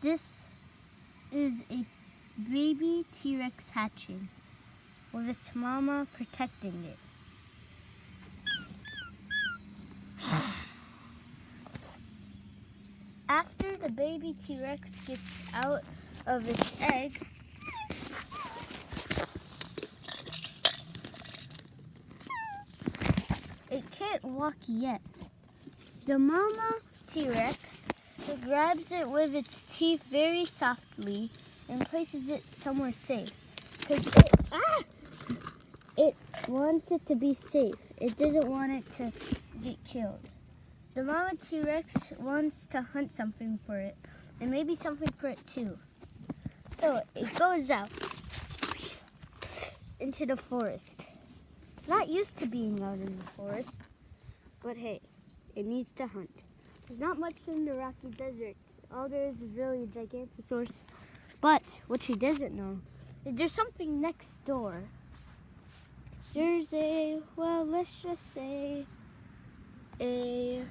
This is a baby T-Rex hatching with its mama protecting it. After the baby T-Rex gets out of its egg, it can't walk yet. The mama T-Rex grabs it with its teeth very softly and places it somewhere safe. Because it wants it to be safe. It doesn't want it to get killed. The mama T-Rex wants to hunt something for it, and maybe something for it too. So it goes out into the forest. It's not used to being out in the forest, but hey, it needs to hunt. There's not much in the Rocky Deserts. All there is really a Gigantosaurus. But what she doesn't know is there's something next door. There's let's just say a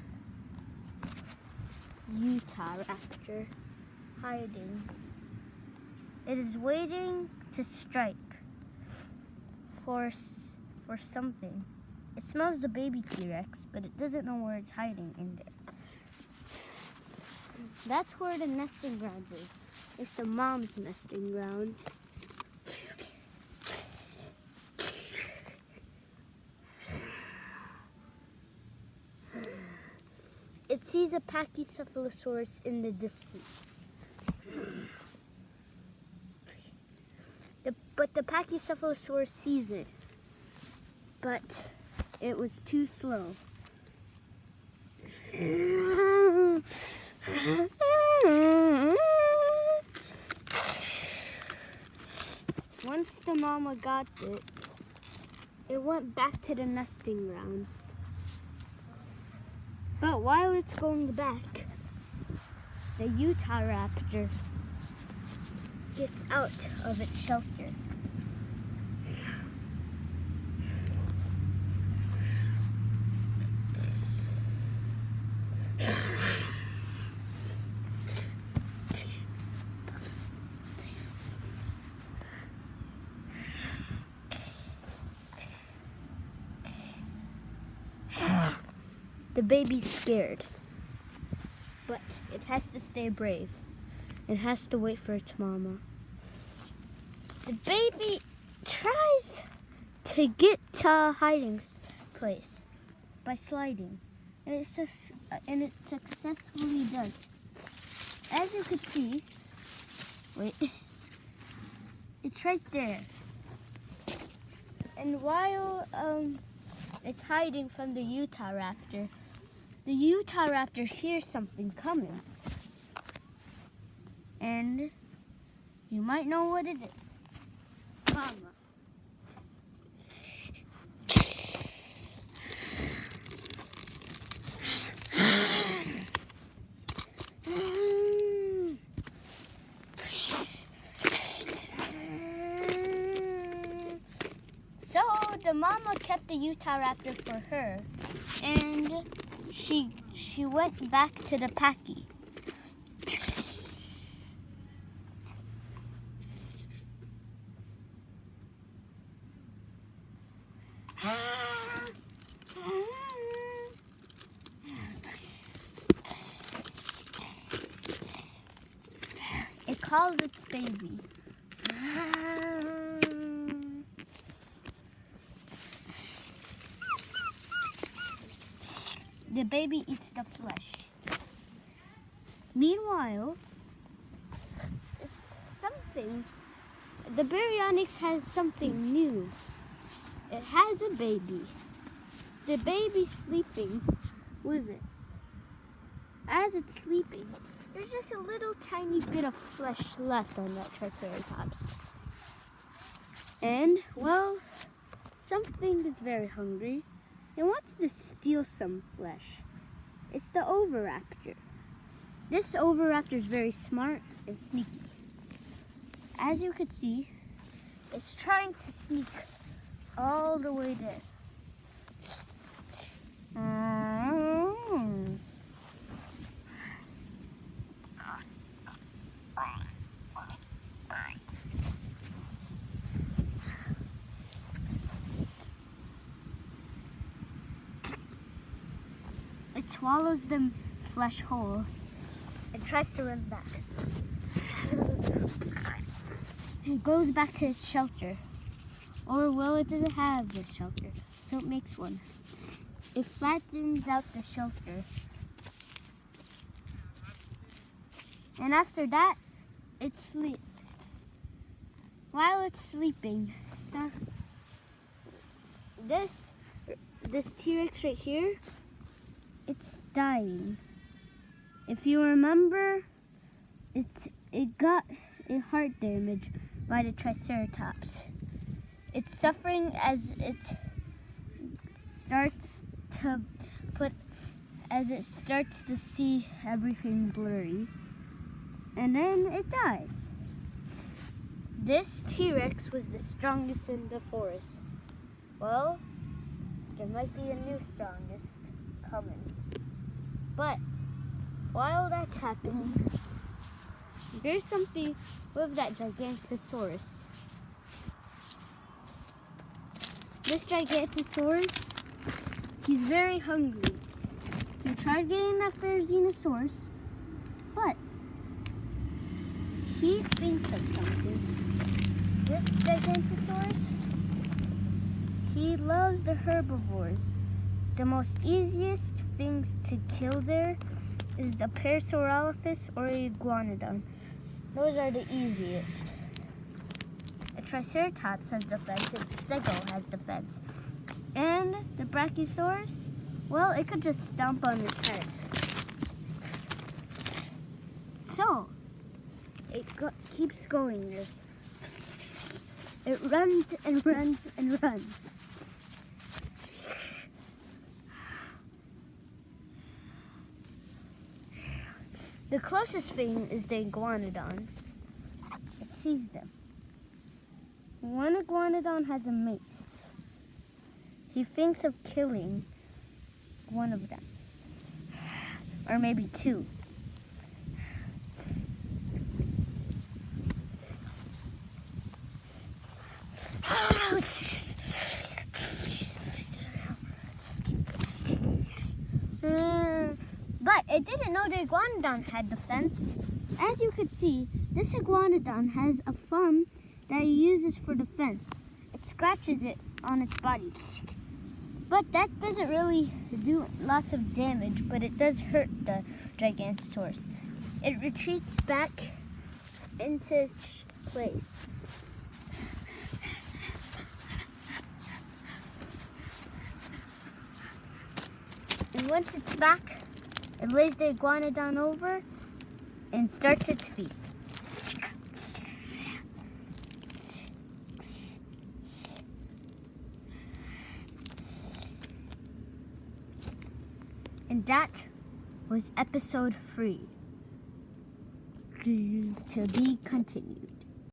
Utah raptor hiding. It is waiting to strike for something. It smells the baby T-Rex, but it doesn't know where it's hiding in there. That's where the nesting ground is. It's the mom's nesting ground. It sees a Pachycephalosaurus in the distance. But the Pachycephalosaurus sees it. But it was too slow. Once the mama got it, it went back to the nesting ground. But while it's going back, the Utah raptor gets out of its shelter. The baby's scared, but it has to stay brave. It has to wait for its mama. The baby tries to get to a hiding place by sliding, and it successfully does. As you can see, it's right there. And while it's hiding from the Utah raptor, the Utah raptor hears something coming. And you might know what it is. Mama. So the mama kept the Utah raptor for her, and she went back to the Packy. It calls its baby. The baby eats the flesh. Meanwhile, the baryonyx has something new. It has a baby. The baby's sleeping with it. As it's sleeping, there's just a little tiny bit of flesh left on that Triceratops. And, well, something is very hungry. It wants to steal some flesh. It's the oviraptor. This oviraptor is very smart and sneaky. As you can see, it's trying to sneak all the way there. swallows the flesh whole and tries to run back. It goes back to its shelter. Or, well, it doesn't have the shelter, so it makes one. It flattens out the shelter. And after that, it sleeps. While it's sleeping, this T-Rex right here, it's dying. If you remember, it got a heart damage by the Triceratops. It's suffering as it starts to see everything blurry, and then it dies. This T-Rex was the strongest in the forest. Well, there might be a new strongest coming. But while that's happening, there's something with that Gigantosaurus. This Gigantosaurus, he's very hungry. He tried getting after Xenosaurus, but he thinks of something. This Gigantosaurus, he loves the herbivores. The most easiest things to kill there is the Parasaurolophus or Iguanodon. Those are the easiest. The Triceratops has defense, and Stego has defense. And the Brachiosaurus, well, it could just stomp on its head. So, it keeps going. It runs and runs and runs. The closest thing is the Iguanodons. It sees them. One Iguanodon has a mate. He thinks of killing one of them. Or maybe two. But it didn't know the Iguanodon had defense. As you could see, this Iguanodon has a thumb that it uses for defense. It scratches it on its body. But that doesn't really do lots of damage, but it does hurt the Gigantosaurus. It retreats back into its place. And once it's back, it lays the Iguanodon over and starts its feast. And that was episode 3. To be continued.